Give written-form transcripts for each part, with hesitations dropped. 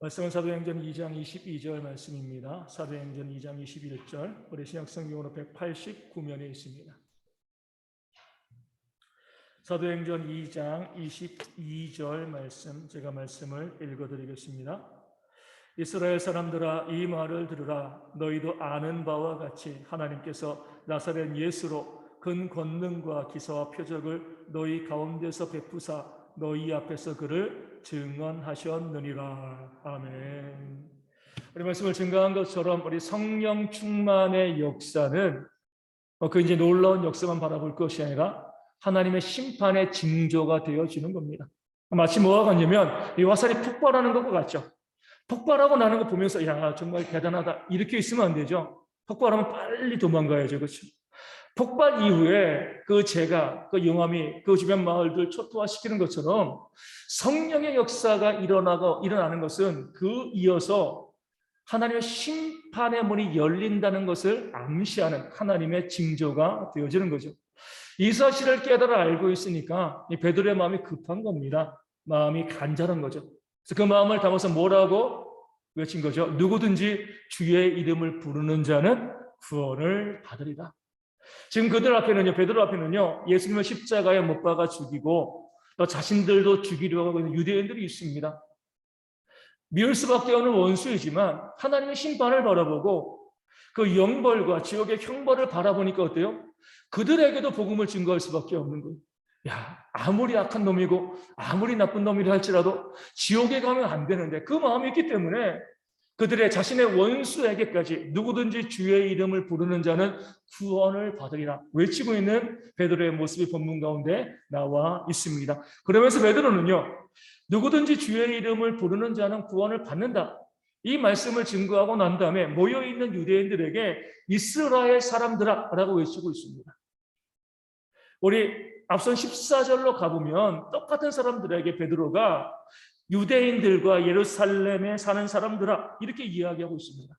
말씀은 사도행전 2장 22절 말씀입니다. 사도행전 2장 21절, 우리 신약성경으로 189면에 있습니다. 사도행전 2장 22절 말씀, 제가 말씀을 읽어드리겠습니다. 이스라엘 사람들아, 이 말을 들으라. 너희도 아는 바와 같이 하나님께서 나사렛 예수로 큰 권능과 기사와 표적을 너희 가운데서 베푸사 너희 앞에서 그를 증언하셨느니라. 아멘. 우리 말씀을 증거한 것처럼 우리 성령 충만의 역사는 그 이제 놀라운 역사만 바라볼 것이 아니라 하나님의 심판의 징조가 되어지는 겁니다. 마치 뭐와 같냐면 이 화살이 폭발하는 것과 같죠. 폭발하고 나는 거 보면서 야, 정말 대단하다 이렇게 있으면 안 되죠. 폭발하면 빨리 도망가야죠. 그렇죠? 폭발 이후에 그 재가, 그 용암이 그 주변 마을들 초토화시키는 것처럼 성령의 역사가 일어나는 것은 그 이어서 하나님의 심판의 문이 열린다는 것을 암시하는 하나님의 징조가 되어지는 거죠. 이 사실을 깨달아 알고 있으니까 베드로의 마음이 급한 겁니다. 마음이 간절한 거죠. 그래서 그 마음을 담아서 뭐라고 외친 거죠? 누구든지 주의 이름을 부르는 자는 구원을 받으리라. 지금 그들 앞에는요, 베드로 앞에는요, 예수님을 십자가에 못 박아 죽이고 또 자신들도 죽이려고 하고 있는 유대인들이 있습니다. 미울 수밖에 없는 원수이지만 하나님의 심판을 바라보고 그 영벌과 지옥의 형벌을 바라보니까 어때요? 그들에게도 복음을 증거할 수밖에 없는 거예요. 야, 아무리 악한 놈이고 아무리 나쁜 놈이라 할지라도 지옥에 가면 안 되는데 그 마음이 있기 때문에 그들의 자신의 원수에게까지 누구든지 주의 이름을 부르는 자는 구원을 받으리라 외치고 있는 베드로의 모습이 본문 가운데 나와 있습니다. 그러면서 베드로는요, 누구든지 주의 이름을 부르는 자는 구원을 받는다, 이 말씀을 증거하고 난 다음에 모여있는 유대인들에게 이스라엘 사람들아 라고 외치고 있습니다. 우리 앞선 14절로 가보면 똑같은 사람들에게 베드로가 유대인들과 예루살렘에 사는 사람들아 이렇게 이야기하고 있습니다.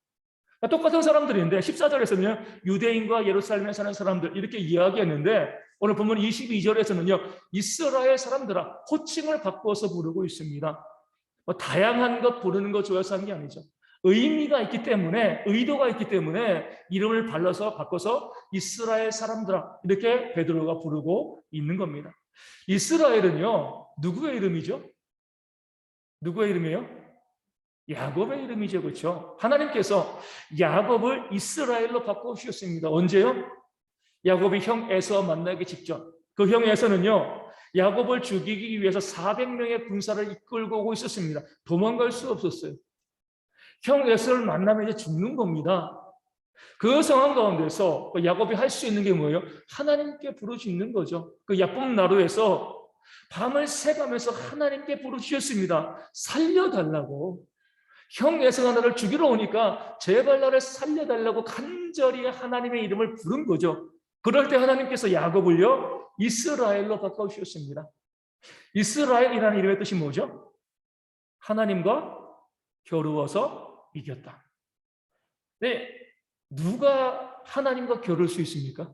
똑같은 사람들인데 14절에서는요 유대인과 예루살렘에 사는 사람들 이렇게 이야기했는데 오늘 보면 22절에서는요 이스라엘 사람들아 호칭을 바꿔서 부르고 있습니다. 다양한 것 부르는 거 좋아서 한 게 아니죠. 의미가 있기 때문에, 의도가 있기 때문에 이름을 바꿔서 이스라엘 사람들아 이렇게 베드로가 부르고 있는 겁니다. 이스라엘은요 누구의 이름이죠? 누구의 이름이에요? 야곱의 이름이죠. 그렇죠? 하나님께서 야곱을 이스라엘로 바꿔주셨습니다. 언제요? 야곱이 형 에서 만나기 직전. 그 형 에서는요 야곱을 죽이기 위해서 400명의 군사를 이끌고 오고 있었습니다. 도망갈 수 없었어요. 형 에서를 만나면 이제 죽는 겁니다. 그 상황 가운데서 야곱이 할 수 있는 게 뭐예요? 하나님께 부르짖는 거죠. 그 야곱 나루에서 밤을 새가면서 하나님께 부르짖었습니다. 살려달라고. 형 에서가 나를 죽이러 오니까 제발 나를 살려달라고 간절히 하나님의 이름을 부른 거죠. 그럴 때 하나님께서 야곱을요 이스라엘로 바꿔주셨습니다. 이스라엘이라는 이름의 뜻이 뭐죠? 하나님과 겨루어서 이겼다. 네, 누가 하나님과 겨룰 수 있습니까?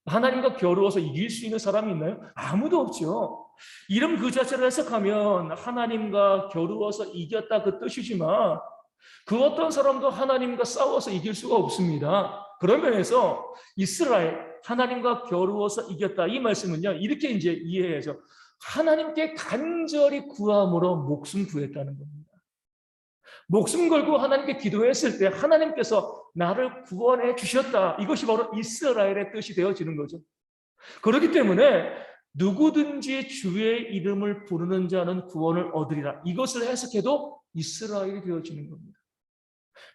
하나님과 겨루어서 이길 수 있는 사람이 있나요? 아무도 없죠. 이름 그 자체를 해석하면 하나님과 겨루어서 이겼다 그 뜻이지만 그 어떤 사람도 하나님과 싸워서 이길 수가 없습니다. 그런 면에서 이스라엘, 하나님과 겨루어서 이겼다 이 말씀은요 이렇게 이제 이해해야죠. 하나님께 간절히 구함으로 목숨 구했다는 겁니다. 목숨 걸고 하나님께 기도했을 때 하나님께서 나를 구원해 주셨다. 이것이 바로 이스라엘의 뜻이 되어지는 거죠. 그렇기 때문에 누구든지 주의 이름을 부르는 자는 구원을 얻으리라. 이것을 해석해도 이스라엘이 되어지는 겁니다.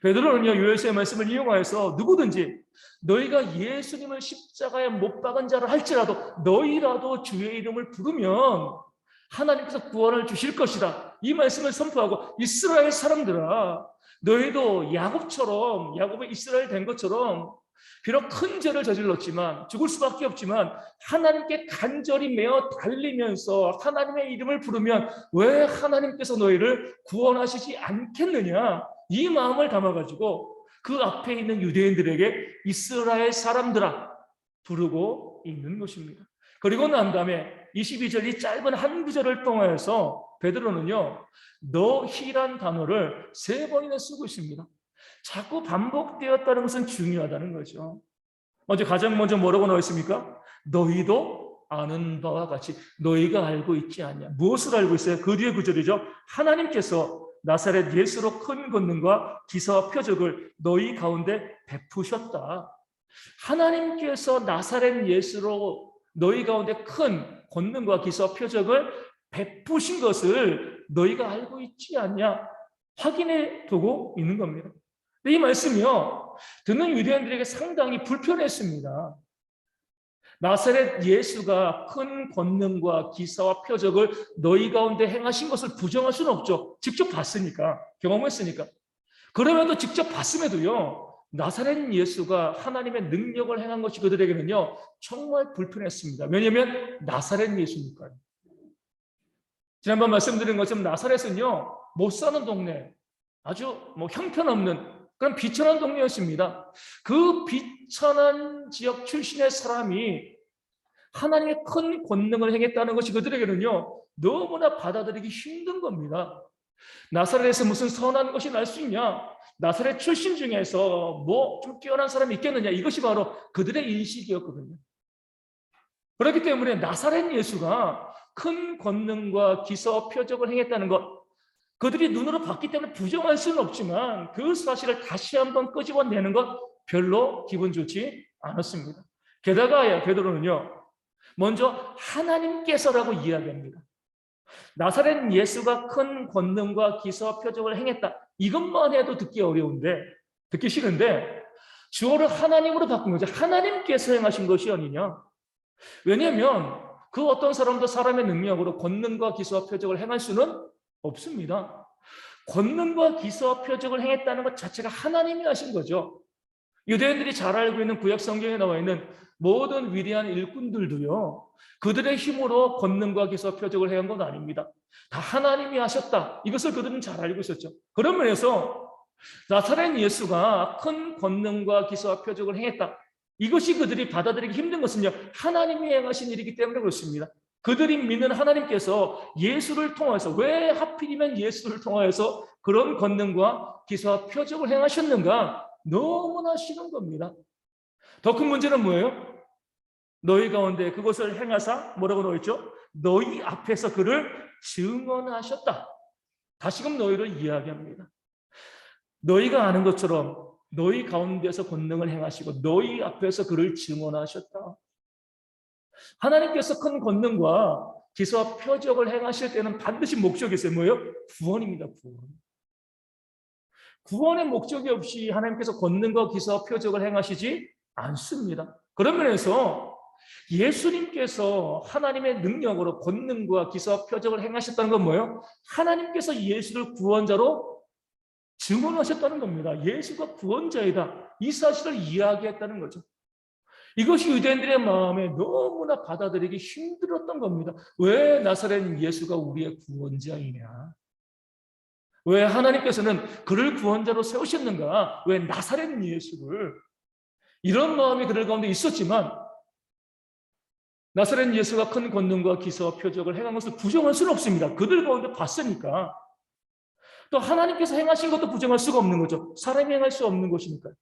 베드로는요 요엘서의 말씀을 이용하여서 누구든지 너희가 예수님을 십자가에 못 박은 자를 할지라도 너희라도 주의 이름을 부르면 하나님께서 구원을 주실 것이다. 이 말씀을 선포하고 이스라엘 사람들아 너희도 야곱이 이스라엘 된 것처럼 비록 큰 죄를 저질렀지만 죽을 수밖에 없지만 하나님께 간절히 매어 달리면서 하나님의 이름을 부르면 왜 하나님께서 너희를 구원하시지 않겠느냐 이 마음을 담아가지고 그 앞에 있는 유대인들에게 이스라엘 사람들아 부르고 있는 것입니다. 그리고 난 다음에 22절 이 짧은 한 구절을 통해서 베드로는요, 너희란 단어를 3번이나 쓰고 있습니다. 자꾸 반복되었다는 것은 중요하다는 거죠. 가장 먼저 뭐라고 나와 있습니까? 너희도 아는 바와 같이. 너희가 알고 있지 않냐. 무엇을 알고 있어요? 그 뒤에 구절이죠. 하나님께서 나사렛 예수로 큰 권능과 기사와 표적을 너희 가운데 베푸셨다. 하나님께서 나사렛 예수로 너희 가운데 큰 권능과 기사와 표적을 베푸신 것을 너희가 알고 있지 않냐? 확인해 두고 있는 겁니다. 이 말씀이요, 듣는 유대인들에게 상당히 불편했습니다. 나사렛 예수가 큰 권능과 기사와 표적을 너희 가운데 행하신 것을 부정할 수는 없죠. 직접 봤으니까, 경험했으니까. 그럼에도 직접 봤음에도요, 나사렛 예수가 하나님의 능력을 행한 것이 그들에게는요, 정말 불편했습니다. 왜냐하면 나사렛 예수니까요. 지난번 말씀드린 것처럼 나사렛은요, 못 사는 동네, 아주 형편없는 그런 비천한 동네였습니다. 그 비천한 지역 출신의 사람이 하나님의 큰 권능을 행했다는 것이 그들에게는요, 너무나 받아들이기 힘든 겁니다. 나사렛에서 무슨 선한 것이 날 수 있냐? 나사렛 출신 중에서 좀 뛰어난 사람이 있겠느냐? 이것이 바로 그들의 인식이었거든요. 그렇기 때문에 나사렛 예수가 큰 권능과 기사와 표적을 행했다는 것, 그들이 눈으로 봤기 때문에 부정할 수는 없지만 그 사실을 다시 한번 끄집어내는 것 별로 기분 좋지 않았습니다. 게다가 베드로는요, 먼저 하나님께서라고 이야기합니다. 나사렛 예수가 큰 권능과 기사와 표적을 행했다. 이것만 해도 듣기 어려운데, 듣기 싫은데 주어를 하나님으로 바꾼 거죠. 하나님께서 행하신 것이 아니냐. 왜냐하면 그 어떤 사람도 사람의 능력으로 권능과 기사와 표적을 행할 수는 없습니다. 권능과 기사와 표적을 행했다는 것 자체가 하나님이 하신 거죠. 유대인들이 잘 알고 있는 구약 성경에 나와 있는 모든 위대한 일꾼들도요, 그들의 힘으로 권능과 기사와 표적을 행한 건 아닙니다. 다 하나님이 하셨다. 이것을 그들은 잘 알고 있었죠. 그런 면에서 나사렛 예수가 큰 권능과 기사와 표적을 행했다. 이것이 그들이 받아들이기 힘든 것은요, 하나님이 행하신 일이기 때문에 그렇습니다. 그들이 믿는 하나님께서 예수를 통해서, 왜 하필이면 예수를 통하여서 그런 권능과 기사와 표적을 행하셨는가? 너무나 싫은 겁니다. 더 큰 문제는 뭐예요? 너희 가운데 그것을 행하사 뭐라고 나와 있죠? 너희 앞에서 그를 증언하셨다. 다시금 너희를 이야기합니다. 너희가 아는 것처럼 너희 가운데서 권능을 행하시고 너희 앞에서 그를 증언하셨다. 하나님께서 큰 권능과 기사와 표적을 행하실 때는 반드시 목적이 있어요. 뭐예요? 구원입니다. 구원. 구원의 목적이 없이 하나님께서 권능과 기사와 표적을 행하시지 않습니다. 그런 면에서 예수님께서 하나님의 능력으로 권능과 기사와 표적을 행하셨다는 건 뭐예요? 하나님께서 예수를 구원자로 증언하셨다는 겁니다. 예수가 구원자이다. 이 사실을 이야기했다는 거죠. 이것이 유대인들의 마음에 너무나 받아들이기 힘들었던 겁니다. 왜 나사렛 예수가 우리의 구원자이냐? 왜 하나님께서는 그를 구원자로 세우셨는가? 왜 나사렛 예수를? 이런 마음이 그들 가운데 있었지만 나사렛 예수가 큰 권능과 기사와 표적을 행한 것을 부정할 수는 없습니다. 그들 가운데 봤으니까. 또 하나님께서 행하신 것도 부정할 수가 없는 거죠. 사람이 행할 수 없는 것이니까요.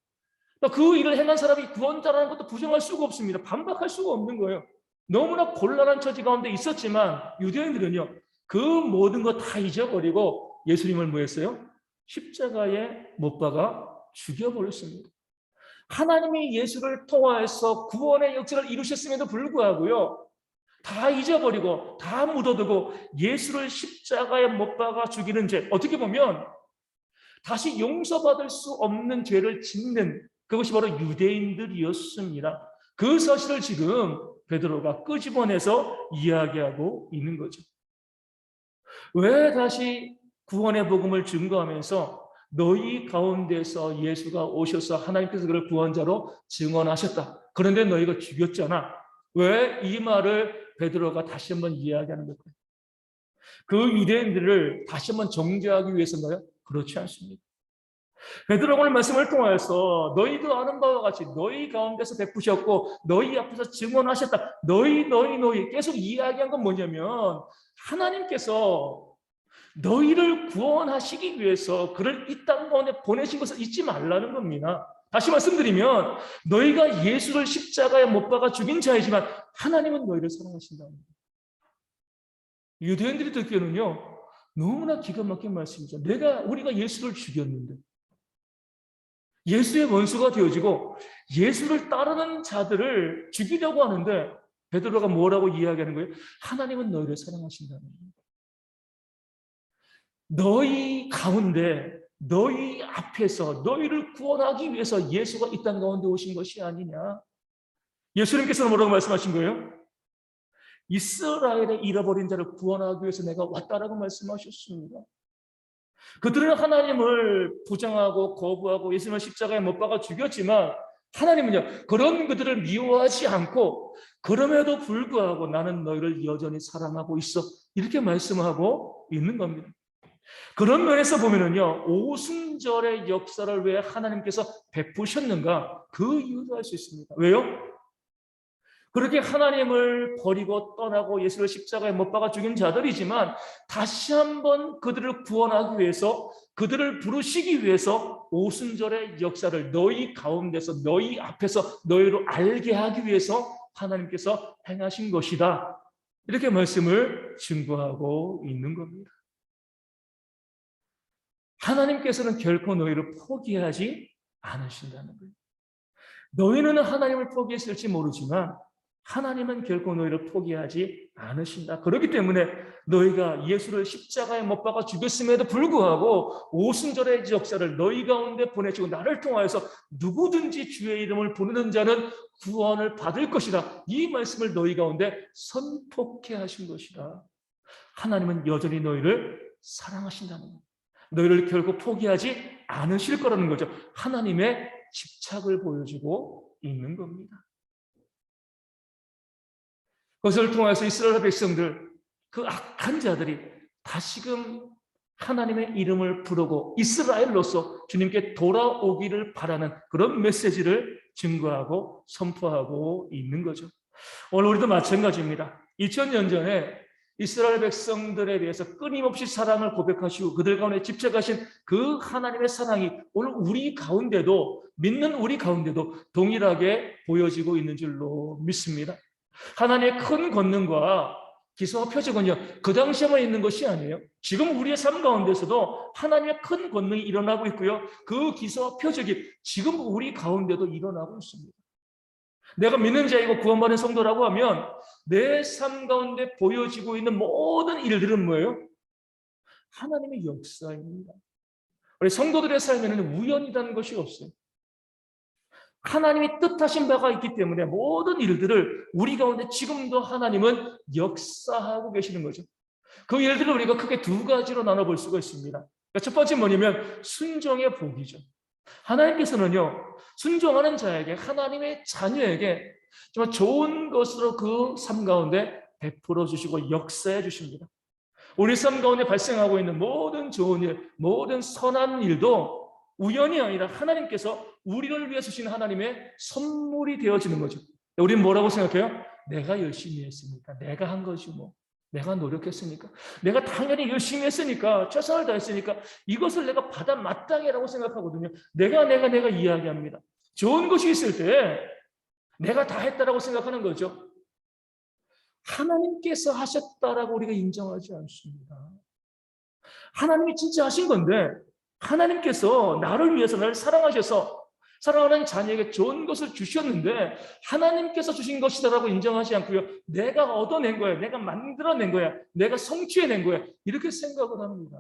그 일을 행한 사람이 구원자라는 것도 부정할 수가 없습니다. 반박할 수가 없는 거예요. 너무나 곤란한 처지 가운데 있었지만 유대인들은요, 그 모든 것 다 잊어버리고 예수님을 뭐 했어요? 십자가에 못 박아 죽여버렸습니다. 하나님이 예수를 통하여서 구원의 역사를 이루셨음에도 불구하고요, 다 잊어버리고 다 묻어두고 예수를 십자가에 못 박아 죽이는 죄, 어떻게 보면 다시 용서받을 수 없는 죄를 짓는, 그것이 바로 유대인들이었습니다. 그 사실을 지금 베드로가 끄집어내서 이야기하고 있는 거죠. 왜 다시 구원의 복음을 증거하면서 너희 가운데서 예수가 오셔서 하나님께서 그를 구원자로 증언하셨다. 그런데 너희가 죽였잖아. 왜 이 말을 베드로가 다시 한번 이야기하는 걸까요? 그 유대인들을 다시 한번 정죄하기 위해서인가요? 그렇지 않습니다. 베드로가 오늘 말씀을 통하여서 너희도 아는 바와 같이 너희 가운데서 베푸셨고 너희 앞에서 증언하셨다. 너희 계속 이야기한 건 뭐냐면 하나님께서 너희를 구원하시기 위해서 그를 이 땅 가운데 보내신 것을 잊지 말라는 겁니다. 다시 말씀드리면 너희가 예수를 십자가에 못 박아 죽인 자이지만 하나님은 너희를 사랑하신다는 거예요. 유대인들이 듣기에는요 너무나 기가 막힌 말씀이죠. 우리가 예수를 죽였는데 예수의 원수가 되어지고 예수를 따르는 자들을 죽이려고 하는데 베드로가 뭐라고 이야기하는 거예요? 하나님은 너희를 사랑하신다는 거예요. 너희 가운데 너희 앞에서 너희를 구원하기 위해서 예수가 이 땅 가운데 오신 것이 아니냐. 예수님께서는 뭐라고 말씀하신 거예요? 이스라엘의 잃어버린 자를 구원하기 위해서 내가 왔다라고 말씀하셨습니다. 그들은 하나님을 부정하고 거부하고 예수님을 십자가에 못 박아 죽였지만 하나님은요 그런 그들을 미워하지 않고 그럼에도 불구하고 나는 너희를 여전히 사랑하고 있어 이렇게 말씀하고 있는 겁니다. 그런 면에서 보면은요 오순절의 역사를 왜 하나님께서 베푸셨는가 그 이유도 알 수 있습니다. 왜요? 그렇게 하나님을 버리고 떠나고 예수를 십자가에 못 박아 죽인 자들이지만 다시 한번 그들을 구원하기 위해서 그들을 부르시기 위해서 오순절의 역사를 너희 가운데서 너희 앞에서 너희로 알게 하기 위해서 하나님께서 행하신 것이다. 이렇게 말씀을 증거하고 있는 겁니다. 하나님께서는 결코 너희를 포기하지 않으신다는 거예요. 너희는 하나님을 포기했을지 모르지만 하나님은 결코 너희를 포기하지 않으신다. 그렇기 때문에 너희가 예수를 십자가에 못 박아 죽였음에도 불구하고 오순절의 역사를 너희 가운데 보내주고 나를 통하여서 누구든지 주의 이름을 부르는 자는 구원을 받을 것이다. 이 말씀을 너희 가운데 선포케 하신 것이다. 하나님은 여전히 너희를 사랑하신다는 겁니다. 너희를 결코 포기하지 않으실 거라는 거죠. 하나님의 집착을 보여주고 있는 겁니다. 그것을 통해서 이스라엘 백성들, 그 악한 자들이 다시금 하나님의 이름을 부르고 이스라엘로서 주님께 돌아오기를 바라는 그런 메시지를 증거하고 선포하고 있는 거죠. 오늘 우리도 마찬가지입니다. 2000년 전에 이스라엘 백성들에 대해서 끊임없이 사랑을 고백하시고 그들 가운데 집착하신 그 하나님의 사랑이 오늘 우리 가운데도 믿는 우리 가운데도 동일하게 보여지고 있는 줄로 믿습니다. 하나님의 큰 권능과 기사와 표적은요 그 당시에만 있는 것이 아니에요. 지금 우리의 삶 가운데서도 하나님의 큰 권능이 일어나고 있고요 그 기사와 표적이 지금 우리 가운데도 일어나고 있습니다. 내가 믿는 자이고 구원받은 성도라고 하면 내 삶 가운데 보여지고 있는 모든 일들은 뭐예요? 하나님의 역사입니다. 우리 성도들의 삶에는 우연이라는 것이 없어요. 하나님이 뜻하신 바가 있기 때문에 모든 일들을 우리 가운데 지금도 하나님은 역사하고 계시는 거죠. 그 일들을 우리가 크게 두 가지로 나눠볼 수가 있습니다. 그러니까 첫 번째 뭐냐면 순종의 복이죠. 하나님께서는요 순종하는 자에게 하나님의 자녀에게 정말 좋은 것으로 그 삶 가운데 베풀어 주시고 역사해 주십니다. 우리 삶 가운데 발생하고 있는 모든 좋은 일, 모든 선한 일도 우연이 아니라 하나님께서 우리를 위해 주신 하나님의 선물이 되어지는 거죠. 우리는 뭐라고 생각해요? 내가 열심히 했으니까, 내가 한 거지 뭐. 내가 노력했으니까, 내가 당연히 열심히 했으니까, 최선을 다했으니까 이것을 내가 받아 마땅해라고 생각하거든요. 내가 이야기합니다. 좋은 것이 있을 때 내가 다 했다라고 생각하는 거죠. 하나님께서 하셨다라고 우리가 인정하지 않습니다. 하나님이 진짜 하신 건데 하나님께서 나를 위해서 나를 사랑하셔서 사랑하는 자녀에게 좋은 것을 주셨는데 하나님께서 주신 것이다라고 인정하지 않고요. 내가 얻어낸 거야. 내가 만들어낸 거야. 내가 성취해낸 거야. 이렇게 생각을 합니다.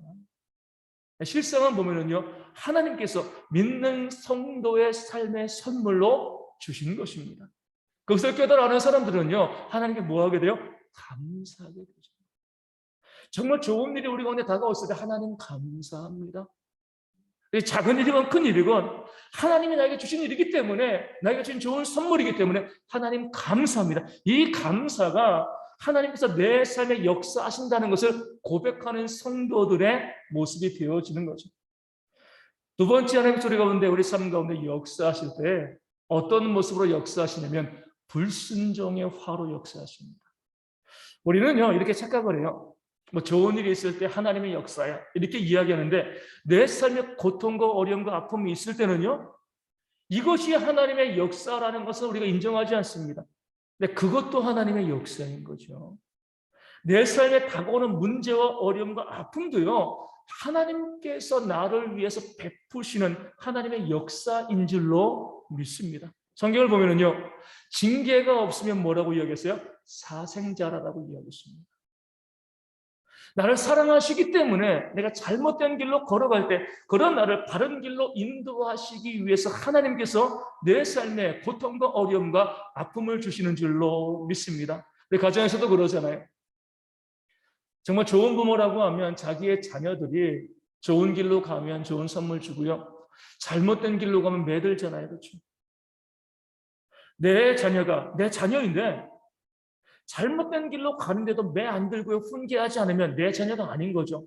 실상은 보면은요. 하나님께서 믿는 성도의 삶의 선물로 주신 것입니다. 그것을 깨달아는 사람들은요. 하나님께 뭐 하게 돼요? 감사하게 되죠. 정말 좋은 일이 우리 가운데 다가왔을 때 하나님 감사합니다. 작은 일이건 큰 일이건 하나님이 나에게 주신 일이기 때문에 나에게 주신 좋은 선물이기 때문에 하나님 감사합니다. 이 감사가 하나님께서 내 삶에 역사하신다는 것을 고백하는 성도들의 모습이 되어지는 거죠. 두 번째 하나님의 소리 가운데 우리 삶 가운데 역사하실 때 어떤 모습으로 역사하시냐면 불순종의 화로 역사하십니다. 우리는요 이렇게 착각을 해요. 뭐 좋은 일이 있을 때 하나님의 역사야 이렇게 이야기하는데, 내 삶에 고통과 어려움과 아픔이 있을 때는요, 이것이 하나님의 역사라는 것을 우리가 인정하지 않습니다. 근데 그것도 하나님의 역사인 거죠. 내 삶에 다가오는 문제와 어려움과 아픔도요, 하나님께서 나를 위해서 베푸시는 하나님의 역사인 줄로 믿습니다. 성경을 보면은요, 징계가 없으면 뭐라고 이야기했어요? 사생자라고 이야기했습니다. 나를 사랑하시기 때문에 내가 잘못된 길로 걸어갈 때 그런 나를 바른 길로 인도하시기 위해서 하나님께서 내 삶에 고통과 어려움과 아픔을 주시는 줄로 믿습니다. 내 가정에서도 그러잖아요. 정말 좋은 부모라고 하면 자기의 자녀들이 좋은 길로 가면 좋은 선물 주고요, 잘못된 길로 가면 매들잖아요. 그렇죠? 내 자녀가 내 자녀인데 잘못된 길로 가는데도 매 안 들고요, 훈계하지 않으면 내 자녀가 아닌 거죠.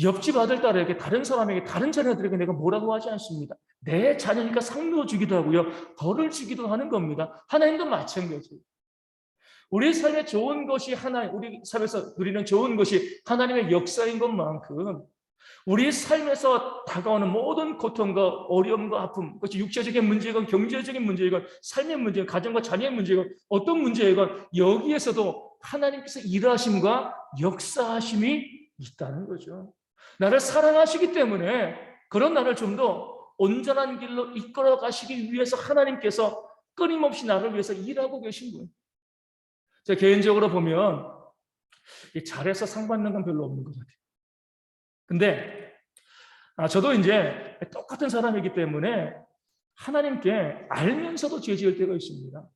옆집 아들, 딸에게, 다른 사람에게, 다른 자녀들에게 내가 뭐라고 하지 않습니다. 내 자녀니까 상도 주기도 하고요, 벌을 주기도 하는 겁니다. 하나님도 마찬가지예요. 우리 삶에 좋은 것이 우리 삶에서 누리는 좋은 것이 하나님의 역사인 것만큼 우리 삶에서 다가오는 모든 고통과 어려움과 아픔, 그것이 육체적인 문제건 경제적인 문제건 삶의 문제건 가정과 자녀의 문제건 어떤 문제건 여기에서도 하나님께서 일하심과 역사하심이 있다는 거죠. 나를 사랑하시기 때문에 그런 나를 좀 더 온전한 길로 이끌어 가시기 위해서 하나님께서 끊임없이 나를 위해서 일하고 계신 거예요. 제가 개인적으로 보면 잘해서 상 받는 건 별로 없는 것 같아요. 근데 저도 이제 똑같은 사람이기 때문에 하나님께 알면서도 죄 지을 때가 있습니다.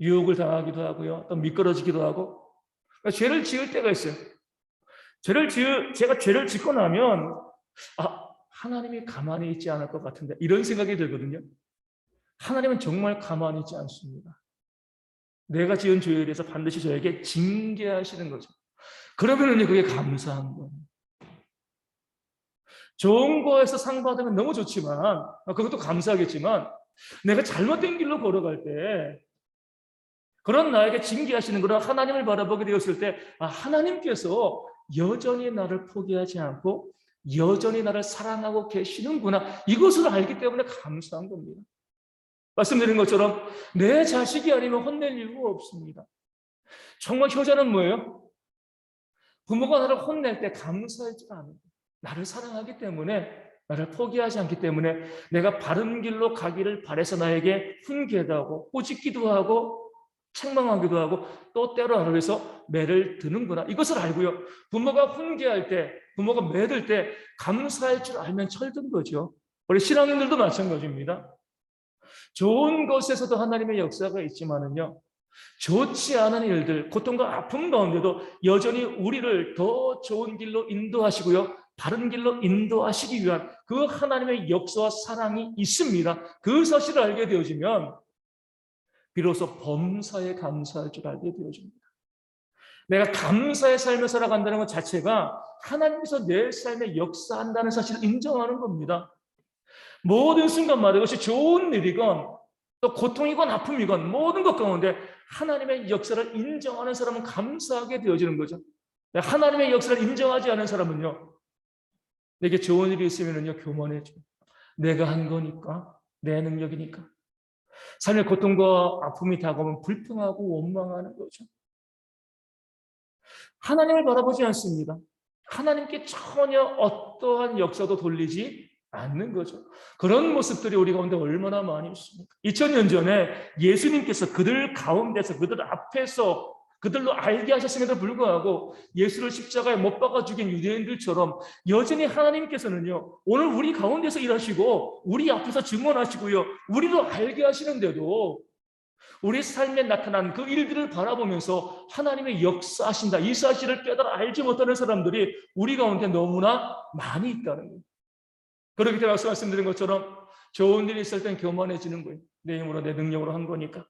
유혹을 당하기도 하고요, 또 미끄러지기도 하고, 그러니까 죄를 지을 때가 있어요. 제가 죄를 짓고 나면 하나님이 가만히 있지 않을 것 같은데 이런 생각이 들거든요. 하나님은 정말 가만히 있지 않습니다. 내가 지은 죄에 대해서 반드시 저에게 징계하시는 거죠. 그러면은 그게 감사한 거예요. 좋은 거에서 상 받으면 너무 좋지만, 그것도 감사하겠지만, 내가 잘못된 길로 걸어갈 때 그런 나에게 징계하시는 그런 하나님을 바라보게 되었을 때 하나님께서 여전히 나를 포기하지 않고 여전히 나를 사랑하고 계시는구나, 이것을 알기 때문에 감사한 겁니다. 말씀드린 것처럼 내 자식이 아니면 혼낼 이유가 없습니다. 정말 효자는 뭐예요? 부모가 나를 혼낼 때 감사할 줄 아는 거예요. 나를 사랑하기 때문에, 나를 포기하지 않기 때문에 내가 바른 길로 가기를 바라서 나에게 훈계도 하고 꼬집기도 하고 책망하기도 하고 또 때로 나를 위해서 매를 드는구나, 이것을 알고요, 부모가 훈계할 때, 부모가 매들 때 감사할 줄 알면 철든 거죠. 우리 신앙인들도 마찬가지입니다. 좋은 것에서도 하나님의 역사가 있지만은요, 좋지 않은 일들, 고통과 아픔 가운데도 여전히 우리를 더 좋은 길로 인도하시고요, 바른 길로 인도하시기 위한 그 하나님의 역사와 사랑이 있습니다. 그 사실을 알게 되어지면 비로소 범사에 감사할 줄 알게 되어집니다. 내가 감사의 삶을 살아간다는 것 자체가 하나님께서 내 삶에 역사한다는 사실을 인정하는 겁니다. 모든 순간마다 그것이 좋은 일이건 또 고통이건 아픔이건 모든 것 가운데 하나님의 역사를 인정하는 사람은 감사하게 되어지는 거죠. 하나님의 역사를 인정하지 않은 사람은요, 내게 좋은 일이 있으면요 교만해져. 내가 한 거니까, 내 능력이니까. 삶의 고통과 아픔이 다가오면 불평하고 원망하는 거죠. 하나님을 바라보지 않습니다. 하나님께 전혀 어떠한 역사도 돌리지 않는 거죠. 그런 모습들이 우리 가운데 얼마나 많이 있습니까? 2000년 전에 예수님께서 그들 가운데서, 그들 앞에서 그들로 알게 하셨음에도 불구하고 예수를 십자가에 못 박아 죽인 유대인들처럼 여전히 하나님께서는요, 오늘 우리 가운데서 일하시고 우리 앞에서 증언하시고요, 우리로 알게 하시는데도 우리 삶에 나타난 그 일들을 바라보면서 하나님의 역사하신다, 이 사실을 깨달아 알지 못하는 사람들이 우리 가운데 너무나 많이 있다는 거예요. 그렇기 때문에 말씀드린 것처럼 좋은 일이 있을 때는 교만해지는 거예요. 내 힘으로, 내 능력으로 한 거니까.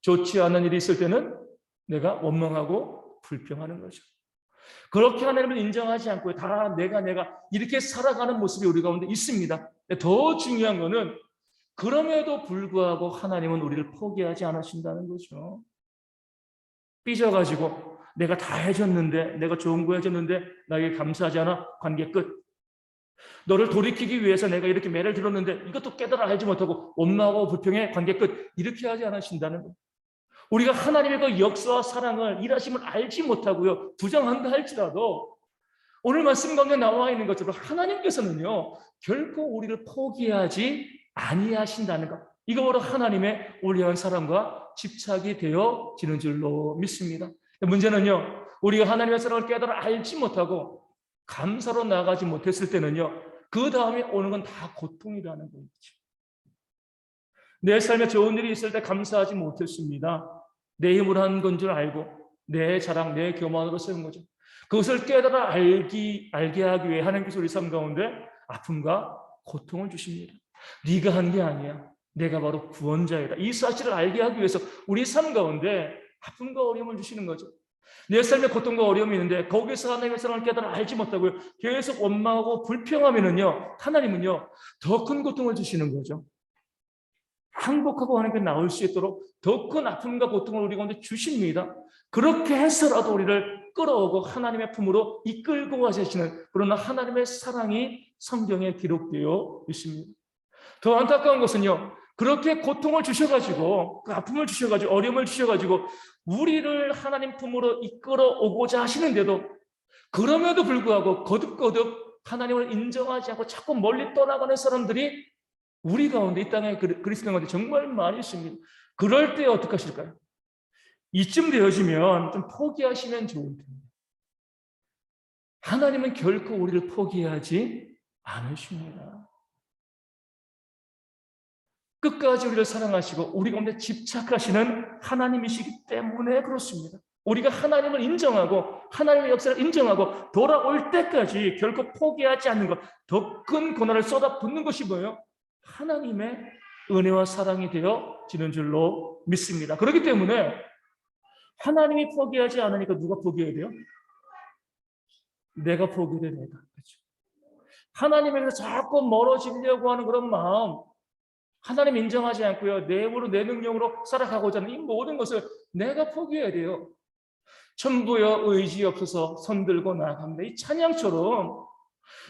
좋지 않은 일이 있을 때는 내가 원망하고 불평하는 거죠. 그렇게 하나님을 인정하지 않고 다 내가 이렇게 살아가는 모습이 우리 가운데 있습니다. 더 중요한 거는 그럼에도 불구하고 하나님은 우리를 포기하지 않으신다는 거죠. 삐져가지고 내가 다 해줬는데, 내가 좋은 거 해줬는데 나에게 감사하지 않아? 관계 끝. 너를 돌이키기 위해서 내가 이렇게 매를 들었는데 이것도 깨달아 알지 못하고 원망하고 불평해? 관계 끝. 이렇게 하지 않으신다는 거예요. 우리가 하나님의 그 역사와 사랑을, 일하심을 알지 못하고요, 부정한다 할지라도 오늘 말씀 가운데 나와 있는 것처럼 하나님께서는요 결코 우리를 포기하지 아니하신다는 것, 이거 바로 하나님의 올려한 사랑과 집착이 되어지는 줄로 믿습니다. 문제는요, 우리가 하나님의 사랑을 깨달아 알지 못하고 감사로 나아가지 못했을 때는요, 그 다음에 오는 건 다 고통이라는 거죠. 내 삶에 좋은 일이 있을 때 감사하지 못했습니다. 내 힘으로 한 건 줄 알고 내 자랑, 내 교만으로 세운 거죠. 그것을 깨달아 알게 하기 위해 하나님께서 우리 삶 가운데 아픔과 고통을 주십니다. 네가 한 게 아니야. 내가 바로 구원자이다. 이 사실을 알게 하기 위해서 우리 삶 가운데 아픔과 어려움을 주시는 거죠. 내 삶에 고통과 어려움이 있는데 거기서 하나님의 사랑을 깨달아 알지 못하고 계속 원망하고 불평하면은요, 하나님은요 더 큰 고통을 주시는 거죠. 항복하고 하나님께 나올 수 있도록 더 큰 아픔과 고통을 우리 가운데 주십니다. 그렇게 해서라도 우리를 끌어오고 하나님의 품으로 이끌고 가시는 그런 하나님의 사랑이 성경에 기록되어 있습니다. 더 안타까운 것은요, 그렇게 고통을 주셔가지고, 그 아픔을 주셔가지고, 어려움을 주셔가지고 우리를 하나님 품으로 이끌어오고자 하시는데도, 그럼에도 불구하고 거듭거듭 하나님을 인정하지 않고 자꾸 멀리 떠나가는 사람들이 우리 가운데, 이 땅에 그리스도 가운데 정말 많이 있습니다. 그럴 때 어떻게 하실까요? 이쯤 되어지면 좀 포기하시면 좋을 텐데, 하나님은 결코 우리를 포기하지 않으십니다. 끝까지 우리를 사랑하시고 우리 가운데 집착하시는 하나님이시기 때문에 그렇습니다. 우리가 하나님을 인정하고 하나님의 역사를 인정하고 돌아올 때까지 결코 포기하지 않는 것, 더 큰 고난을 쏟아붓는 것이 뭐예요? 하나님의 은혜와 사랑이 되어지는 줄로 믿습니다. 그렇기 때문에 하나님이 포기하지 않으니까 누가 포기해야 돼요? 내가 포기해야 내가. 그렇죠? 하나님에서 자꾸 멀어지려고 하는 그런 마음, 하나님 인정하지 않고요, 내 힘으로 내 능력으로 살아가고자 하는 이 모든 것을 내가 포기해야 돼요. 천부여 의지 없어서 손들고 나아갑니다. 이 찬양처럼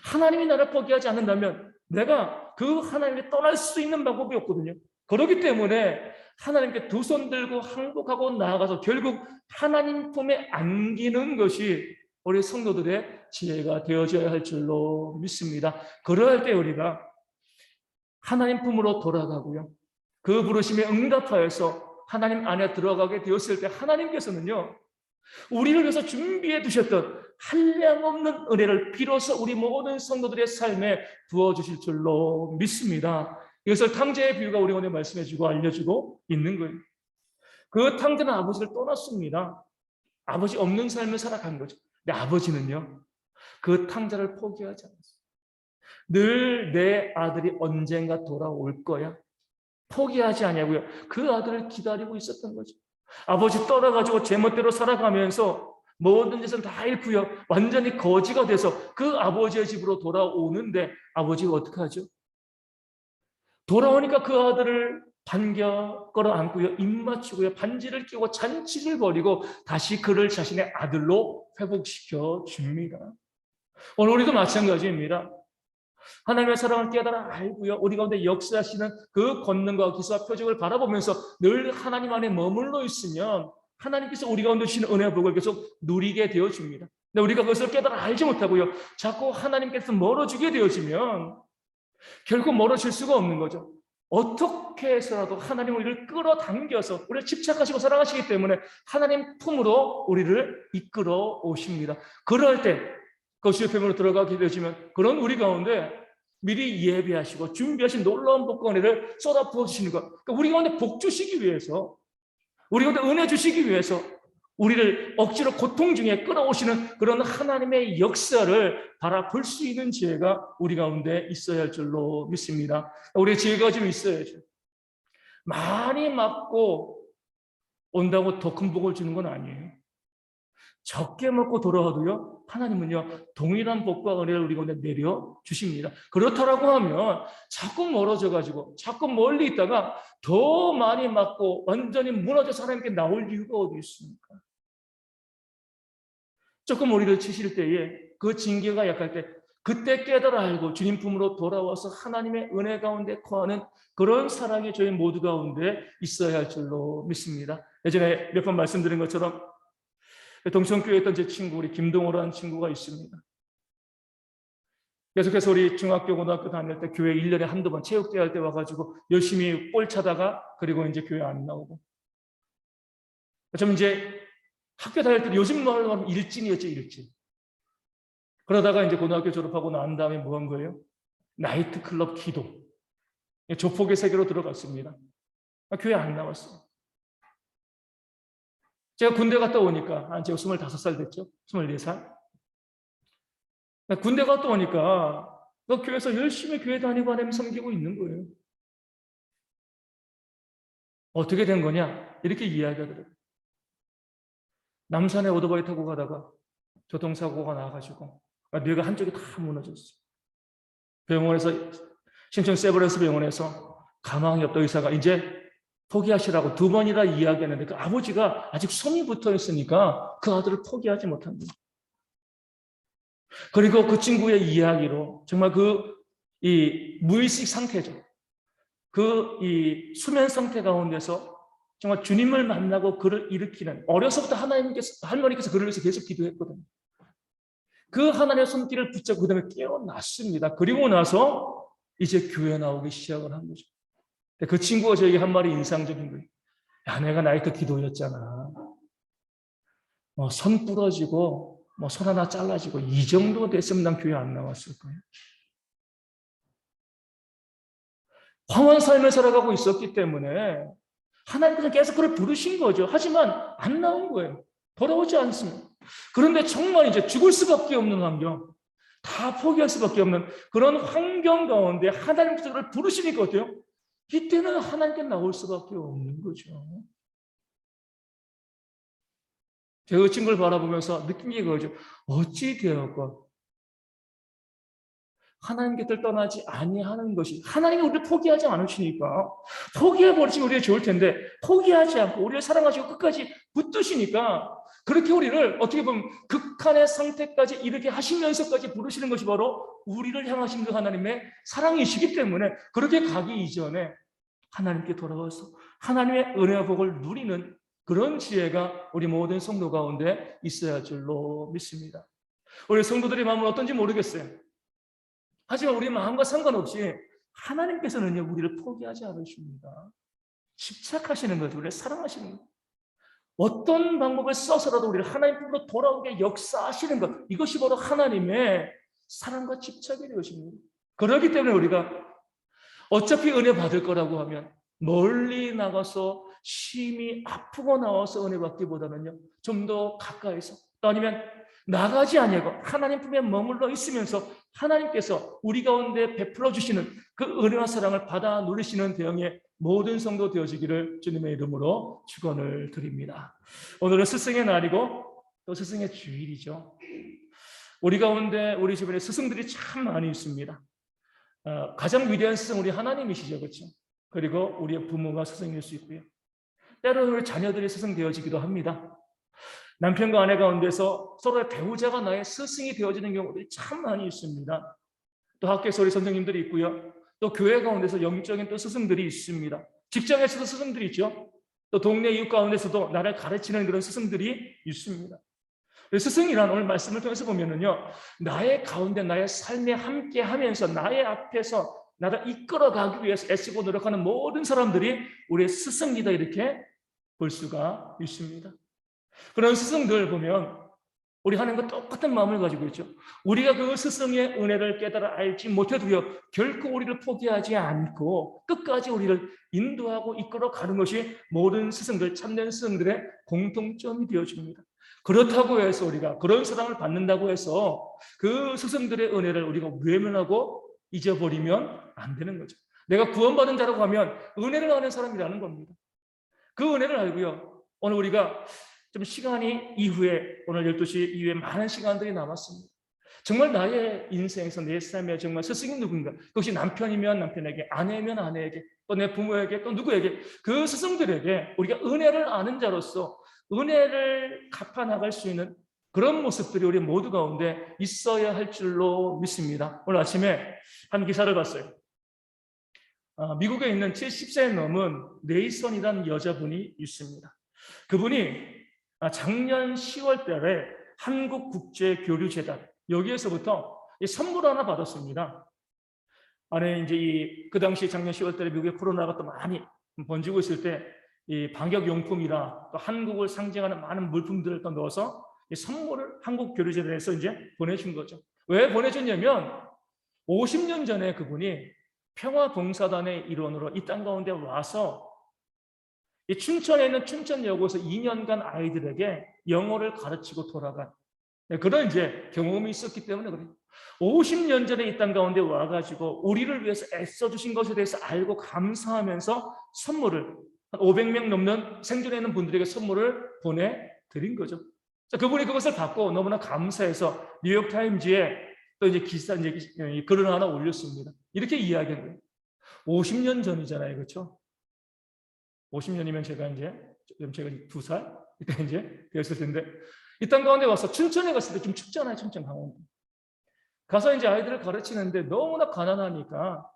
하나님이 나를 포기하지 않는다면 내가 그 하나님께 떠날 수 있는 방법이 없거든요. 그렇기 때문에 하나님께 두 손 들고 항복하고 나아가서 결국 하나님 품에 안기는 것이 우리 성도들의 지혜가 되어져야 할 줄로 믿습니다. 그럴 때 우리가 하나님 품으로 돌아가고요, 그 부르심에 응답하여서 하나님 안에 들어가게 되었을 때 하나님께서는요, 우리를 위해서 준비해 두셨던 한량없는 은혜를 비로소 우리 모든 성도들의 삶에 부어주실 줄로 믿습니다. 이것을 탕자의 비유가 우리 오늘 말씀해주고 알려주고 있는 거예요. 그 탕자는 아버지를 떠났습니다. 아버지 없는 삶을 살아간 거죠. 근데 아버지는요, 그 탕자를 포기하지 않았어요. 늘 내 아들이 언젠가 돌아올 거야, 포기하지 않냐고요. 그 아들을 기다리고 있었던 거죠. 아버지 떠나가지고 제멋대로 살아가면서 모든 것은 다 잃고요, 완전히 거지가 돼서 그 아버지의 집으로 돌아오는데 아버지가 어떻게 하죠? 돌아오니까 그 아들을 반겨 끌어안고요, 입 맞추고요, 반지를 끼고 잔치를 벌이고 다시 그를 자신의 아들로 회복시켜 줍니다. 오늘 우리도 마찬가지입니다. 하나님의 사랑을 깨달아 알고요, 우리 가운데 역사하시는 그 권능과 기사와 표적을 바라보면서 늘 하나님 안에 머물러 있으면 하나님께서 우리 가운데 주시는 은혜와 복을 계속 누리게 되어집니다. 근데 우리가 그것을 깨달아 알지 못하고요, 자꾸 하나님께서 멀어지게 되어지면 결국 멀어질 수가 없는 거죠. 어떻게 해서라도 하나님 우리를 끌어당겨서 우리를 집착하시고 사랑하시기 때문에 하나님 품으로 우리를 이끌어 오십니다. 그럴 때 거시의 편으로 들어가게 되시면 그런 우리 가운데 미리 예배하시고 준비하신 놀라운 복과 은혜를 쏟아 부어주시는 것, 그러니까 우리 가운데 복 주시기 위해서, 우리 가운데 은혜 주시기 위해서 우리를 억지로 고통 중에 끌어오시는 그런 하나님의 역사를 바라볼 수 있는 지혜가 우리 가운데 있어야 할 줄로 믿습니다. 우리의 지혜가 좀 있어야죠. 많이 맞고 온다고 더 큰 복을 주는 건 아니에요. 적게 먹고 돌아와도요, 하나님은요 동일한 복과 은혜를 우리 가운데 내려 주십니다. 그렇다라고 하면 자꾸 멀어져 가지고 자꾸 멀리 있다가 더 많이 맞고 완전히 무너져서 하나님께 나올 이유가 어디 있습니까? 조금 우리를 치실 때에 그 징계가 약할 때 그때 깨달아 알고 주님 품으로 돌아와서 하나님의 은혜 가운데 거하는 그런 사랑이 저희 모두 가운데 있어야 할 줄로 믿습니다. 예전에 몇 번 말씀드린 것처럼 동천교회에 있던 제 친구, 우리 김동호라는 친구가 있습니다. 계속해서 우리 중학교, 고등학교 다닐 때 교회 1년에 한두 번 체육대회 할 때 와가지고 열심히 볼 차다가 그리고 이제 교회 안 나오고. 좀 이제 학교 다닐 때 요즘 말로 하면 일진이었죠, 일진. 그러다가 이제 고등학교 졸업하고 난 다음에 뭐 한 거예요? 나이트클럽 기도. 조폭의 세계로 들어갔습니다. 교회 안 나왔어요. 제가 군대 갔다 오니까, 제가 25살 됐죠? 24살? 군대 갔다 오니까 교회에서 열심히 교회 다니고 하나님 섬기고 있는 거예요. 어떻게 된 거냐? 이렇게 이야기하더라고요. 남산에 오토바이 타고 가다가 교통사고가 나가지고 뇌가 한쪽이 다 무너졌어요. 병원에서 신촌 세브란스 병원에서 가망이 없다 의사가 이제 포기하시라고 2번이나 이야기했는데 그 아버지가 아직 숨이 붙어 있으니까 그 아들을 포기하지 못합니다. 그리고 그 친구의 이야기로 정말 이 무의식 상태죠. 이 수면 상태 가운데서 정말 주님을 만나고 그를 일으키는 어려서부터 할머니께서 그를 위해서 계속 기도했거든요. 그 하나님의 손길을 붙잡고 그 다음에 깨어났습니다. 그리고 나서 이제 교회 나오기 시작을 한 거죠. 그 친구가 저에게 한 말이 인상적인 거예요. 야, 내가 나이트 기도였잖아. 손 부러지고 손 하나 잘라지고 이 정도 됐으면 난 교회 안 나왔을 거예요. 황홀한 삶을 살아가고 있었기 때문에 하나님께서 계속 그를 부르신 거죠. 하지만 안 나온 거예요. 돌아오지 않습니다. 그런데 정말 이제 죽을 수밖에 없는 환경, 다 포기할 수밖에 없는 그런 환경 가운데 하나님께서 그를 부르시니까 어때요? 이때는 하나님께 나올 수밖에 없는 거죠. 제가 그 친구를 바라보면서 느낀 게 그거죠. 어찌 되었건 하나님 곁을 떠나지 아니하는 것이 하나님이 우리를 포기하지 않으시니까 포기해버리시면 우리가 좋을 텐데 포기하지 않고 우리를 사랑하시고 끝까지 붙드시니까 그렇게 우리를 어떻게 보면 극한의 상태까지 이르게 하시면서까지 부르시는 것이 바로 우리를 향하신 그 하나님의 사랑이시기 때문에 그렇게 가기 이전에 하나님께 돌아와서 하나님의 은혜와 복을 누리는 그런 지혜가 우리 모든 성도 가운데 있어야 할 줄로 믿습니다. 우리 성도들의 마음은 어떤지 모르겠어요. 하지만 우리 마음과 상관없이 하나님께서는 우리를 포기하지 않으십니다. 집착하시는 거죠. 우리를 사랑하시는 거죠. 어떤 방법을 써서라도 우리를 하나님 품으로 돌아오게 역사하시는 것. 이것이 바로 하나님의 사랑과 집착이 되어집니다. 그렇기 때문에 우리가 어차피 은혜 받을 거라고 하면 멀리 나가서 심히 아프고 나와서 은혜 받기보다는요. 좀 더 가까이서 또 아니면 나가지 아니하고 하나님 품에 머물러 있으면서 하나님께서 우리 가운데 베풀어 주시는 그 은혜와 사랑을 받아 누리시는 대형의 모든 성도 되어지기를 주님의 이름으로 축원을 드립니다. 오늘은 스승의 날이고 또 스승의 주일이죠. 우리 가운데 우리 주변에 스승들이 참 많이 있습니다. 가장 위대한 스승 우리 하나님이시죠, 그렇죠? 그리고 우리의 부모가 스승일 수 있고요. 때로는 우리 자녀들이 스승 되어지기도 합니다. 남편과 아내 가운데서 서로의 배우자가 나의 스승이 되어지는 경우들이 참 많이 있습니다. 또 학교에서 우리 선생님들이 있고요. 또 교회 가운데서 영적인 또 스승들이 있습니다. 직장에서도 스승들이 있죠. 또 동네 이웃 가운데서도 나를 가르치는 그런 스승들이 있습니다. 스승이란 오늘 말씀을 통해서 보면은요, 나의 가운데 나의 삶에 함께 하면서 나의 앞에서 나를 이끌어가기 위해서 애쓰고 노력하는 모든 사람들이 우리의 스승이다 이렇게 볼 수가 있습니다. 그런 스승들 보면 우리 하나님과 똑같은 마음을 가지고 있죠. 우리가 그 스승의 은혜를 깨달아 알지 못해도요, 결코 우리를 포기하지 않고 끝까지 우리를 인도하고 이끌어 가는 것이 모든 스승들, 참된 스승들의 공통점이 되어집니다. 그렇다고 해서 우리가 그런 사랑을 받는다고 해서 그 스승들의 은혜를 우리가 외면하고 잊어버리면 안 되는 거죠. 내가 구원받은 자라고 하면 은혜를 아는 사람이라는 겁니다. 그 은혜를 알고요. 오늘 우리가 좀 시간이 이후에 오늘 12시 이후에 많은 시간들이 남았습니다. 정말 나의 인생에서 내 삶에 정말 스승이 누군가, 그것이 남편이면 남편에게, 아내면 아내에게, 또 내 부모에게, 또 누구에게, 그 스승들에게 우리가 은혜를 아는 자로서 은혜를 갚아 나갈 수 있는 그런 모습들이 우리 모두 가운데 있어야 할 줄로 믿습니다. 오늘 아침에 한 기사를 봤어요. 미국에 있는 70세 넘은 네이선이라는 여자분이 있습니다. 그분이 작년 10월 달에 한국국제교류재단 여기에서부터 선물 하나 받았습니다. 안에 이제 그 당시 작년 10월 달에 미국의 코로나가 또 많이 번지고 있을 때 이 방역 용품이나 또 한국을 상징하는 많은 물품들을 또 넣어서 이 선물을 한국교류재단에서 이제 보내준 거죠. 왜 보내줬냐면 50년 전에 그분이 평화봉사단의 일원으로 이 땅 가운데 와서 이 춘천에 있는 춘천여고에서 2년간 아이들에게 영어를 가르치고 돌아간 그런 이제 경험이 있었기 때문에 그래요. 50년 전에 이 땅 가운데 와가지고 우리를 위해서 애써주신 것에 대해서 알고 감사하면서 선물을 한 500명 넘는 생존해 있는 분들에게 선물을 보내드린 거죠. 그분이 그것을 받고 너무나 감사해서 뉴욕타임즈에 또 이제 기사, 이제 글을 하나 올렸습니다. 이렇게 이야기한 거예요. 50년 전이잖아요. 그렇죠? 50년이면 제가 2살? 그때 이제 되었을 텐데 이 땅 가운데 와서 춘천에 갔을 때 좀 춥잖아요. 춘천 강원도. 가서 이제 아이들을 가르치는데 너무나 가난하니까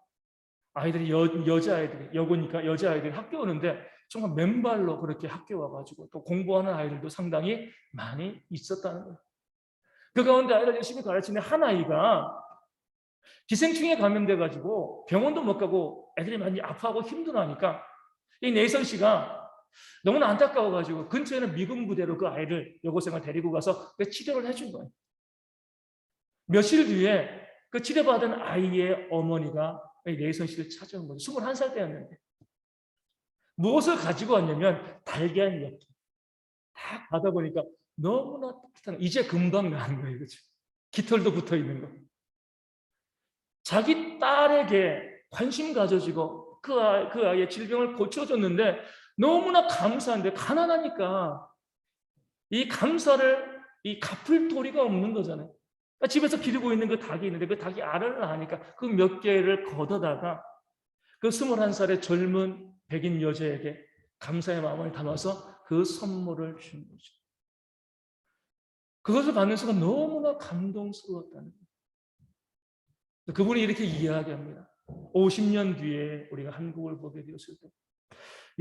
아이들이 여자아이들이 여고니까 여자아이들이 학교 오는데 정말 맨발로 그렇게 학교 와가지고 또 공부하는 아이들도 상당히 많이 있었다는 거예요. 그 가운데 아이를 열심히 가르치는 한 아이가 기생충에 감염돼가지고 병원도 못 가고 애들이 많이 아파하고 힘들어하니까 이 네이선 씨가 너무나 안타까워가지고 근처에 있는 미군 부대로 그 아이를 여고생을 데리고 가서 치료를 해준 거예요. 며칠 뒤에 그 치료받은 아이의 어머니가 네이선 씨를 찾아온 거죠. 21살 때였는데. 무엇을 가지고 왔냐면 달걀 몇 개. 다 가다 보니까 너무나 따뜻한 이제 금방 나는 거예요. 그렇죠? 깃털도 붙어 있는 거. 자기 딸에게 관심 가져지고 그 아이의 질병을 고쳐줬는데 너무나 감사한데 가난하니까 이 감사를 갚을 도리가 없는 거잖아요. 그러니까 집에서 기르고 있는 그 닭이 있는데 그 닭이 알을 낳으니까 그 몇 개를 걷어다가 그 21살의 젊은 백인 여자에게 감사의 마음을 담아서 그 선물을 준 거죠. 그것을 받는 순간 너무나 감동스러웠다는 거예요. 그분이 이렇게 이야기합니다. 50년 뒤에 우리가 한국을 보게 되었을 때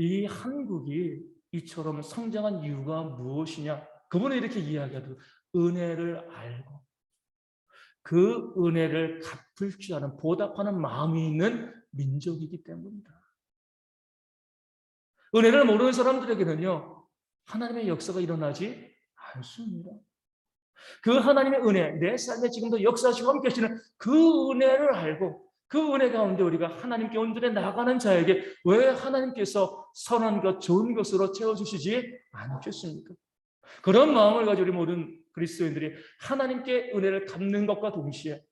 이 한국이 이처럼 성장한 이유가 무엇이냐? 그분은 이렇게 이야기하더라고요. 은혜를 알고 그 은혜를 갚을 줄 아는 보답하는 마음이 있는 민족이기 때문이다. 은혜를 모르는 사람들에게는요, 하나님의 역사가 일어나지 않습니다. 그 하나님의 은혜, 내 삶에 지금도 역사하시고 함께 하시는 그 은혜를 알고 그 은혜 가운데 우리가 하나님께 온전히 나가는 자에게 왜 하나님께서 선한 것, 좋은 것으로 채워주시지 않겠습니까? 그런 마음을 가지고 우리 모든 그리스도인들이 하나님께 은혜를 갚는 것과 동시에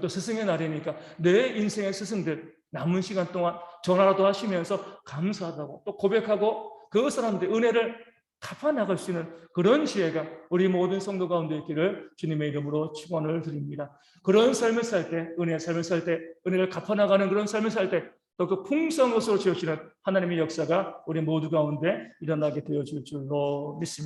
또 스승의 날이니까 내 인생의 스승들 남은 시간 동안 전화라도 하시면서 감사하다고 또 고백하고 그 사람들의 은혜를 갚아나갈 수 있는 그런 지혜가 우리 모든 성도 가운데 있기를 주님의 이름으로 축원을 드립니다. 그런 삶을 살 때, 은혜의 삶을 살 때, 은혜를 갚아나가는 그런 삶을 살 때 또 그 풍성한 것으로 채우시는 하나님의 역사가 우리 모두 가운데 일어나게 되어질 줄로 믿습니다.